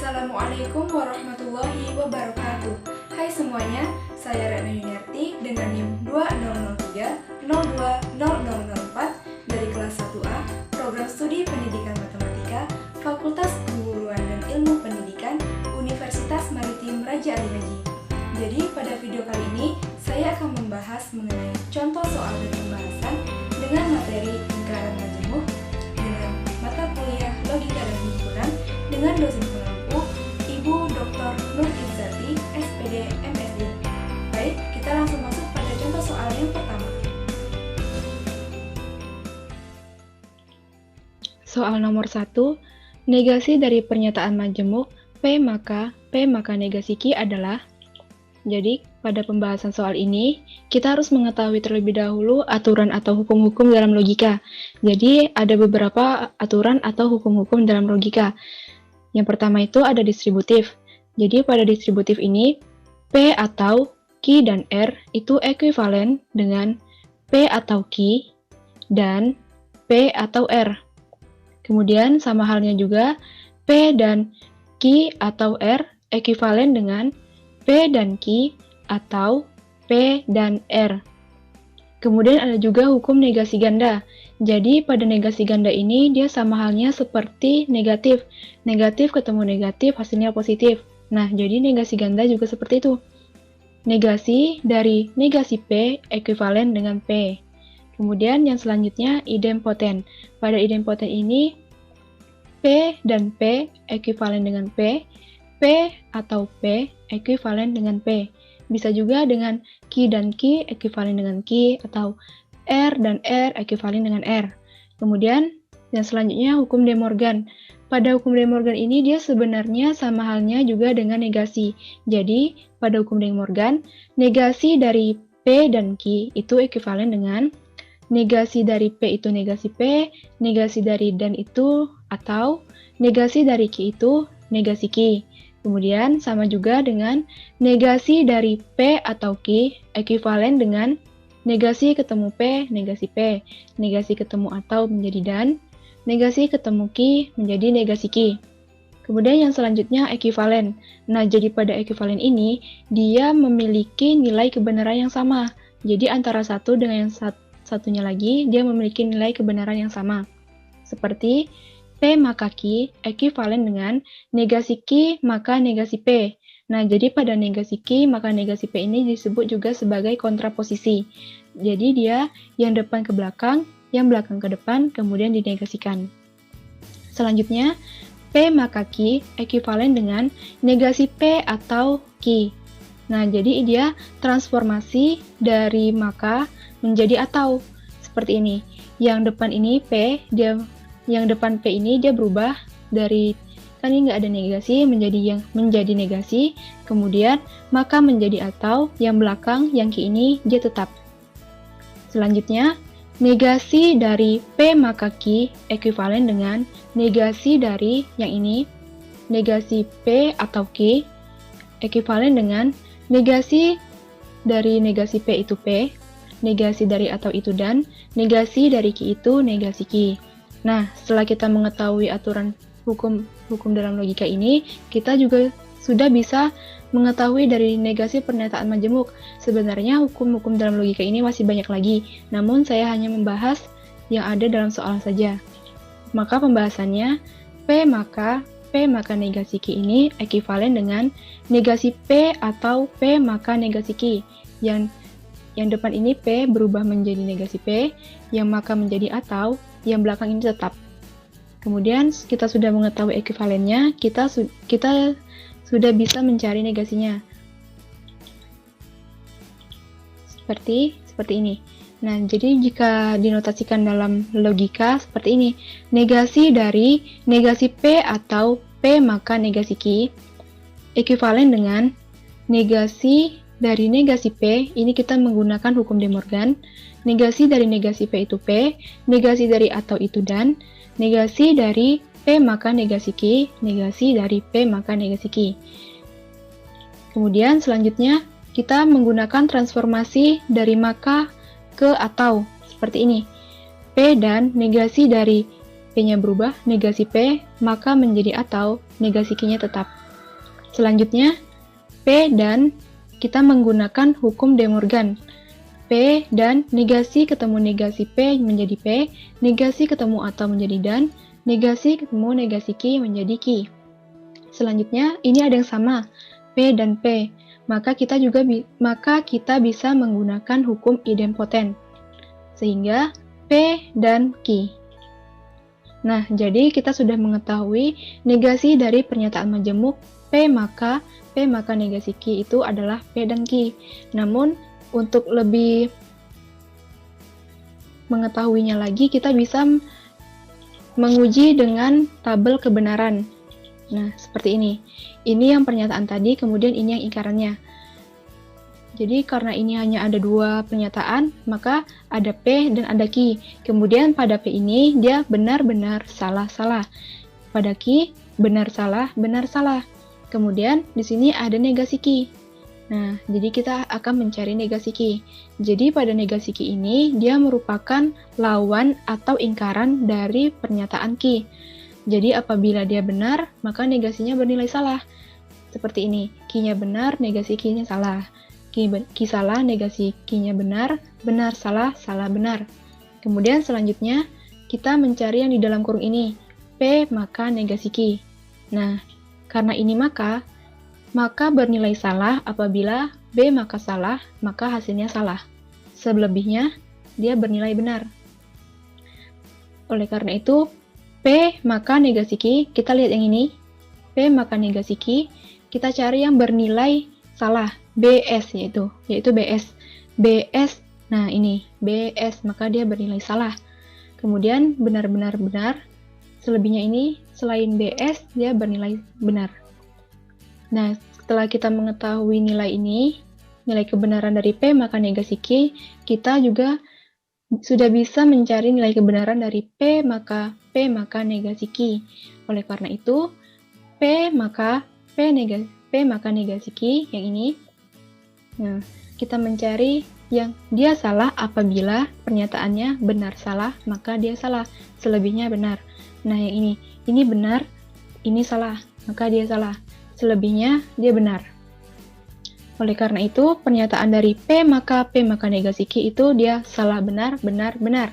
Assalamualaikum warahmatullahi wabarakatuh. Hai semuanya, saya Retno Yuniarti dengan NIM 2003-020004 dari kelas 1A, Program Studi Pendidikan Matematika, Fakultas Keguruan dan Ilmu Pendidikan, Universitas Maritim Raja Ali Haji. Jadi pada video kali ini, saya akan membahas mengenai contoh soal dan pembahasan dengan materi lingkaran majemuk dengan mata kuliah Logika dan Himpunan dengan dosen pengampu Ibu Dr. Nur Izzati, SPD, MSD. Baik, kita langsung masuk pada contoh soal yang pertama. Soal nomor 1, negasi dari pernyataan majemuk P maka negasi Q adalah. Jadi, pada pembahasan soal ini, kita harus mengetahui terlebih dahulu aturan atau hukum-hukum dalam logika. Jadi, ada beberapa aturan atau hukum-hukum dalam logika. Yang pertama itu ada distributif. Jadi, pada distributif ini, P atau Q dan R itu ekuivalen dengan P atau Q dan P atau R. Kemudian, sama halnya juga, P dan Q atau R ekuivalen dengan P dan Q atau P dan R. Kemudian ada juga hukum negasi ganda. Jadi pada negasi ganda ini dia sama halnya seperti negatif. Negatif ketemu negatif hasilnya positif. Nah, jadi negasi ganda juga seperti itu. Negasi dari negasi P ekuivalen dengan P. Kemudian yang selanjutnya idempoten. Pada idempoten ini P dan P ekuivalen dengan P. P atau P ekuivalen dengan P. Bisa juga dengan Q dan Q ekuivalen dengan Q atau R dan R ekuivalen dengan R. Kemudian yang selanjutnya hukum De Morgan. Pada hukum De Morgan ini dia sebenarnya sama halnya juga dengan negasi. Jadi pada hukum De Morgan, negasi dari P dan Q itu ekuivalen dengan negasi dari P itu negasi P, negasi dari dan itu atau negasi dari Q itu negasi Q. Kemudian sama juga dengan negasi dari P atau Q ekuivalen dengan negasi ketemu P, negasi P, negasi ketemu atau menjadi dan, negasi ketemu Q menjadi negasi Q. Kemudian yang selanjutnya ekuivalen. Nah, jadi pada ekuivalen ini dia memiliki nilai kebenaran yang sama. Jadi antara satu dengan yang satunya lagi dia memiliki nilai kebenaran yang sama. Seperti P maka Q ekuivalen dengan negasi Q maka negasi P. Nah, jadi pada negasi Q maka negasi P ini disebut juga sebagai kontraposisi. Jadi dia yang depan ke belakang, yang belakang ke depan, kemudian dinegasikan. Selanjutnya, P maka Q ekuivalen dengan negasi P atau Q. Nah, jadi dia transformasi dari maka menjadi atau. Seperti ini. Yang depan ini P, yang depan P ini dia berubah dari kan ini nggak ada negasi menjadi negasi, kemudian maka menjadi atau, yang belakang yang Q ini dia tetap. Selanjutnya, negasi dari P maka Q ekuivalen dengan negasi dari yang ini, negasi P atau Q ekuivalen dengan negasi dari negasi P itu P, negasi dari atau itu dan, negasi dari Q itu negasi Q. Nah, setelah kita mengetahui aturan hukum dalam logika ini, kita juga sudah bisa mengetahui dari negasi pernyataan majemuk. Sebenarnya hukum-hukum dalam logika ini masih banyak lagi, namun saya hanya membahas yang ada dalam soal saja. Maka pembahasannya, P maka negasi Q ini ekuivalen dengan negasi P atau P maka negasi Q. Yang depan ini P berubah menjadi negasi P, yang maka menjadi atau, yang belakang ini tetap. Kemudian kita sudah mengetahui ekuivalennya, kita sudah bisa mencari negasinya. Seperti ini. Nah, jadi jika dinotasikan dalam logika seperti ini, negasi dari negasi P atau P maka negasi Q ekuivalen dengan negasi dari negasi P, ini kita menggunakan hukum De Morgan. Negasi dari negasi P itu P, negasi dari atau itu dan, negasi dari P maka negasi Q, negasi dari P maka negasi Q. Kemudian selanjutnya kita menggunakan transformasi dari maka ke atau, seperti ini. P dan negasi dari P P-nya berubah, negasi P, maka menjadi atau, negasi Q-nya tetap. Selanjutnya, P dan kita menggunakan hukum De Morgan. P dan negasi ketemu negasi P menjadi P, negasi ketemu atau menjadi dan, negasi ketemu negasi Q menjadi Q. Selanjutnya, ini ada yang sama, P dan P. Maka kita bisa menggunakan hukum idempoten. Sehingga P dan Q. Nah, jadi kita sudah mengetahui negasi dari pernyataan majemuk P maka negasi Q itu adalah P dan Q. Namun, untuk lebih mengetahuinya lagi, kita bisa menguji dengan tabel kebenaran. Nah, seperti ini. Ini yang pernyataan tadi, kemudian ini yang ingkarannya. Jadi, karena ini hanya ada dua pernyataan, maka ada P dan ada Q. Kemudian pada P ini, dia benar-benar salah-salah. Pada Q, benar-salah, benar-salah. Kemudian, di sini ada negasi Q. Nah, jadi kita akan mencari negasi Q. Jadi, pada negasi Q ini, dia merupakan lawan atau ingkaran dari pernyataan Q. Jadi, apabila dia benar, maka negasinya bernilai salah. Seperti ini, Q-nya benar, negasi Q-nya salah. Q salah, negasi Q-nya benar, benar, salah, salah, benar. Kemudian selanjutnya, kita mencari yang di dalam kurung ini, P maka negasi Q. Nah, karena ini maka bernilai salah apabila B maka salah, maka hasilnya salah. Selebihnya, dia bernilai benar. Oleh karena itu, P maka negasi Q, kita lihat yang ini, P maka negasi Q, kita cari yang bernilai salah, BS yaitu BS. BS, nah ini, BS, maka dia bernilai salah. Kemudian benar-benar benar, selebihnya ini, selain BS, dia bernilai benar. Nah, setelah kita mengetahui nilai ini, nilai kebenaran dari P maka negasi Q, kita juga sudah bisa mencari nilai kebenaran dari P maka negasi Q. Oleh karena itu, P maka negasi Q yang ini. Nah, kita mencari yang dia salah apabila pernyataannya benar salah, maka dia salah. Selebihnya benar. Nah, yang ini benar, ini salah, maka dia salah. Selebihnya dia benar. Oleh karena itu, pernyataan dari P maka negasi Q itu dia salah benar, benar, benar.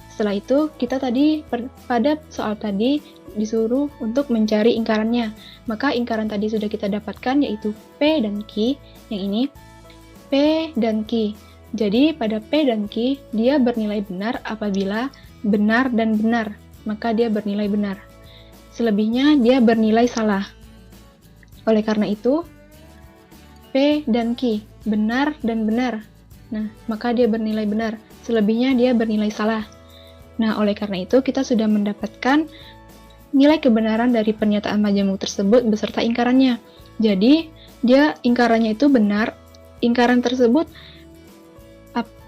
Setelah itu, kita tadi pada soal tadi disuruh untuk mencari ingkarannya. Maka ingkaran tadi sudah kita dapatkan yaitu P dan Q. Yang ini, P dan Q. Jadi, pada P dan Q, dia bernilai benar apabila benar dan benar. Maka dia bernilai benar. Selebihnya, dia bernilai salah. Oleh karena itu, P dan Q, benar dan benar. Nah, maka dia bernilai benar. Selebihnya dia bernilai salah. Nah, oleh karena itu kita sudah mendapatkan nilai kebenaran dari pernyataan majemuk tersebut beserta ingkarannya. Jadi, dia ingkarannya itu benar. Ingkaran tersebut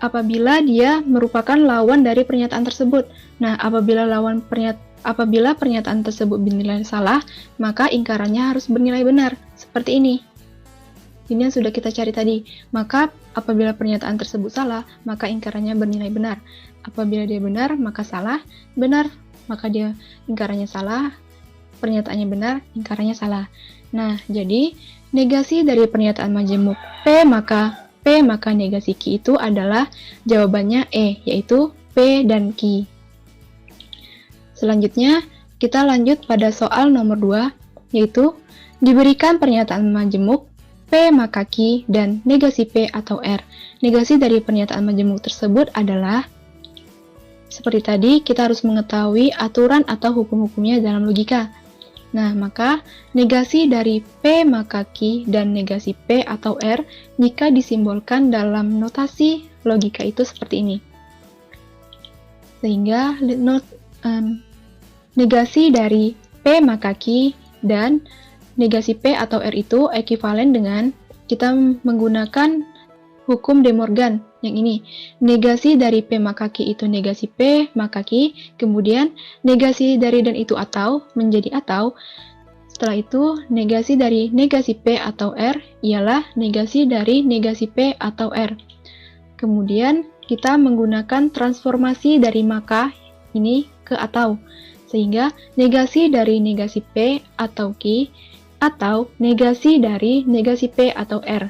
apabila dia merupakan lawan dari pernyataan tersebut. Nah, apabila pernyataan tersebut bernilai salah, maka ingkarannya harus bernilai benar. Seperti ini. Ini yang sudah kita cari tadi. Maka apabila pernyataan tersebut salah, maka ingkarannya bernilai benar. Apabila dia benar, maka salah. Benar, maka dia ingkarannya salah. Pernyataannya benar, ingkarannya salah. Nah, jadi negasi dari pernyataan majemuk P maka negasi Q itu adalah jawabannya E, yaitu P dan Q. Selanjutnya, kita lanjut pada soal nomor 2, yaitu diberikan pernyataan majemuk P maka Q dan negasi P atau R. Negasi dari pernyataan majemuk tersebut adalah, seperti tadi, kita harus mengetahui aturan atau hukum-hukumnya dalam logika. Nah, maka negasi dari P maka Q dan negasi P atau R jika disimbolkan dalam notasi logika itu seperti ini. Sehingga negasi dari P maka Q dan negasi P atau R itu ekuivalen dengan kita menggunakan hukum De Morgan yang ini. Negasi dari P maka Q itu negasi P maka Q, kemudian negasi dari dan itu atau menjadi atau. Setelah itu, negasi dari negasi P atau R ialah negasi dari negasi P atau R. Kemudian kita menggunakan transformasi dari maka ini ke atau. Sehingga negasi dari negasi P atau Q atau negasi dari negasi P atau R.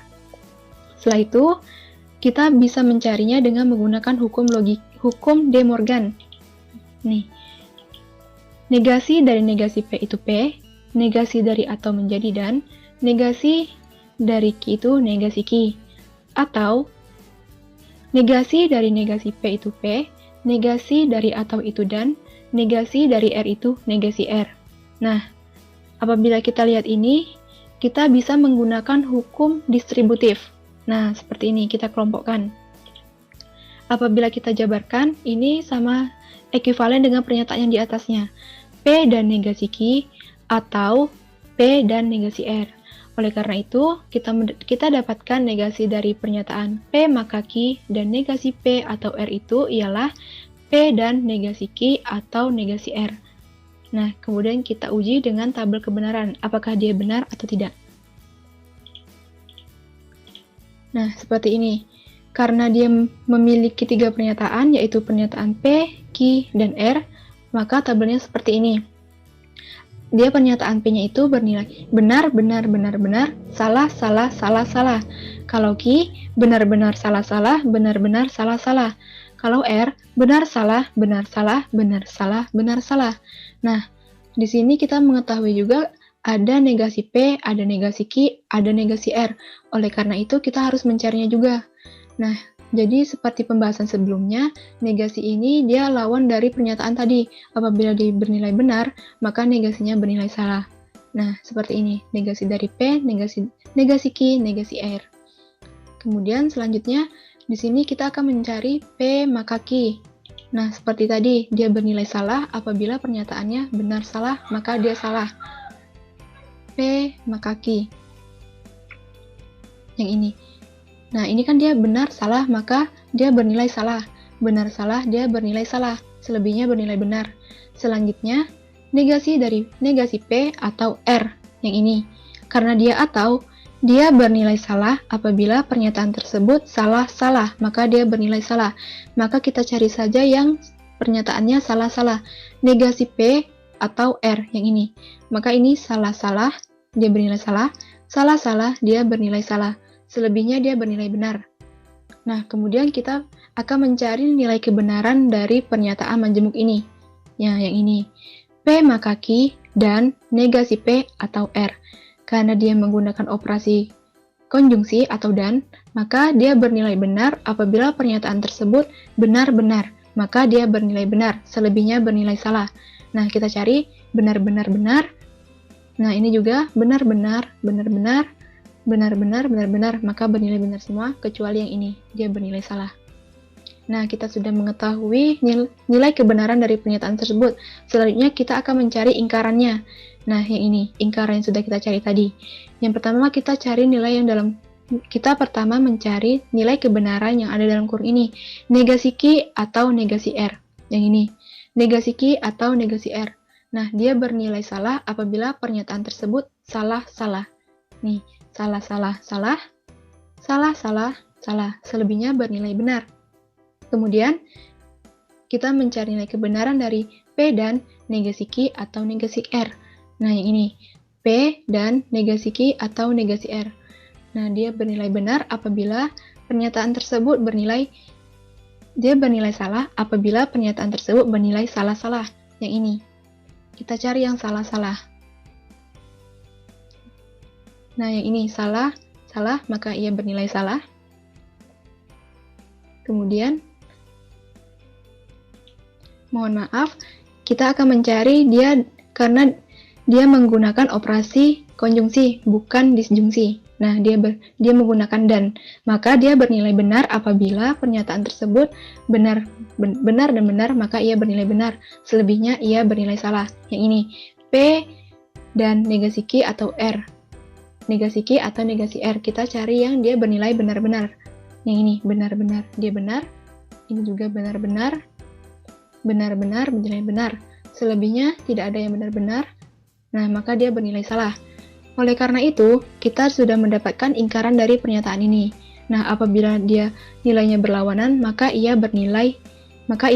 Setelah itu, kita bisa mencarinya dengan menggunakan hukum De Morgan. Nih, negasi dari negasi P itu P, negasi dari atau menjadi dan, negasi dari Q itu negasi Q. Atau, negasi dari negasi P itu P, negasi dari atau itu dan, negasi dari R itu negasi R. Nah, apabila kita lihat ini, kita bisa menggunakan hukum distributif. Nah, seperti ini kita kelompokkan. Apabila kita jabarkan, ini sama ekuivalen dengan pernyataan yang di atasnya. P dan negasi Q atau P dan negasi R. Oleh karena itu, kita dapatkan negasi dari pernyataan P maka Q dan negasi P atau R itu ialah P dan negasi Q atau negasi R. Nah, kemudian kita uji dengan tabel kebenaran, apakah dia benar atau tidak. Nah, seperti ini. Karena dia memiliki 3 pernyataan, yaitu pernyataan P, Q, dan R, maka tabelnya seperti ini. Dia pernyataan P-nya itu bernilai benar, benar, benar, benar, salah, salah, salah, salah. Kalau Q, benar, benar, salah, salah, benar, benar, salah, salah. Kalau R, benar, salah, benar, salah, benar, salah, benar, salah. Nah, di sini kita mengetahui juga ada negasi P, ada negasi Q, ada negasi R. Oleh karena itu, kita harus mencarinya juga. Nah, jadi seperti pembahasan sebelumnya, negasi ini dia lawan dari pernyataan tadi. Apabila dia bernilai benar, maka negasinya bernilai salah. Nah, seperti ini. Negasi dari P, negasi Q, negasi R. Kemudian selanjutnya, di sini kita akan mencari P maka Q. Nah, seperti tadi, dia bernilai salah apabila pernyataannya benar salah, maka dia salah. P maka Q. Yang ini. Nah, ini kan dia benar salah, maka dia bernilai salah. Benar salah, dia bernilai salah. Selebihnya bernilai benar. Selanjutnya, negasi dari negasi P atau R. Yang ini. Karena dia atau, dia bernilai salah apabila pernyataan tersebut salah-salah, maka dia bernilai salah. Maka kita cari saja yang pernyataannya salah-salah. Negasi P atau R, yang ini. Maka ini salah-salah, dia bernilai salah. Salah-salah, dia bernilai salah. Selebihnya dia bernilai benar. Nah, kemudian kita akan mencari nilai kebenaran dari pernyataan majemuk ini. Ya, yang ini. P maka Q dan negasi P atau R. Karena dia menggunakan operasi konjungsi atau dan, maka dia bernilai benar apabila pernyataan tersebut benar-benar. Maka dia bernilai benar, selebihnya bernilai salah. Nah, kita cari benar-benar benar. Nah, ini juga benar-benar, benar-benar, benar-benar, benar-benar, maka bernilai benar semua, kecuali yang ini, dia bernilai salah. Nah, kita sudah mengetahui nilai kebenaran dari pernyataan tersebut. Selanjutnya, kita akan mencari ingkarannya. Nah, yang ini, ingkaran yang sudah kita cari tadi. Yang pertama, kita cari nilai yang kita pertama mencari nilai kebenaran yang ada dalam kurung ini. Negasi Q atau negasi R. Yang ini, negasi Q atau negasi R. Nah, dia bernilai salah apabila pernyataan tersebut salah-salah. Nih, salah-salah, salah, salah-salah, salah. Selebihnya bernilai benar. Kemudian, kita mencari nilai kebenaran dari P dan negasi Q atau negasi R. Nah, yang ini, P dan negasi Q atau negasi R. Nah, dia bernilai benar apabila pernyataan tersebut bernilai salah apabila pernyataan tersebut bernilai salah-salah. Yang ini, kita cari yang salah-salah. Nah, yang ini salah, maka ia bernilai salah. Kemudian, mohon maaf, kita akan mencari dia karena dia menggunakan operasi konjungsi, bukan disjungsi. Nah, dia menggunakan dan, maka dia bernilai benar apabila pernyataan tersebut benar dan benar, maka ia bernilai benar. Selebihnya ia bernilai salah. Yang ini, P dan negasi Q atau R. Negasi Q atau negasi R, kita cari yang dia bernilai benar-benar. Yang ini, benar-benar, dia benar. Ini juga benar-benar, benar-benar, bernilai benar. Selebihnya tidak ada yang benar-benar. Nah, maka dia bernilai salah. Oleh karena itu, kita sudah mendapatkan ingkaran dari pernyataan ini. Nah, apabila dia nilainya berlawanan, maka ia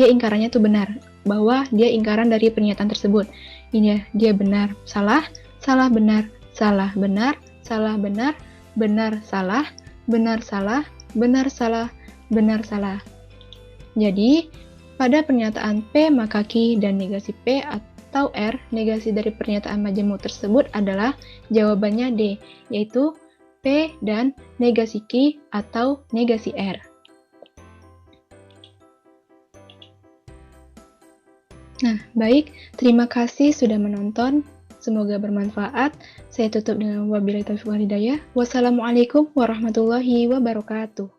ingkarannya itu benar. bahwa dia ingkaran dari pernyataan tersebut. Ini ya, dia benar, salah, salah benar, salah benar, salah benar, benar salah, benar salah, benar salah, benar salah. Jadi, pada pernyataan P maka Q dan negasi P atau R, negasi dari pernyataan majemuk tersebut adalah jawabannya D, yaitu P dan negasi Q atau negasi R. Nah, baik. Terima kasih sudah menonton. Semoga bermanfaat. Saya tutup dengan wabillahi taufiq wal hidayah. Wassalamualaikum warahmatullahi wabarakatuh.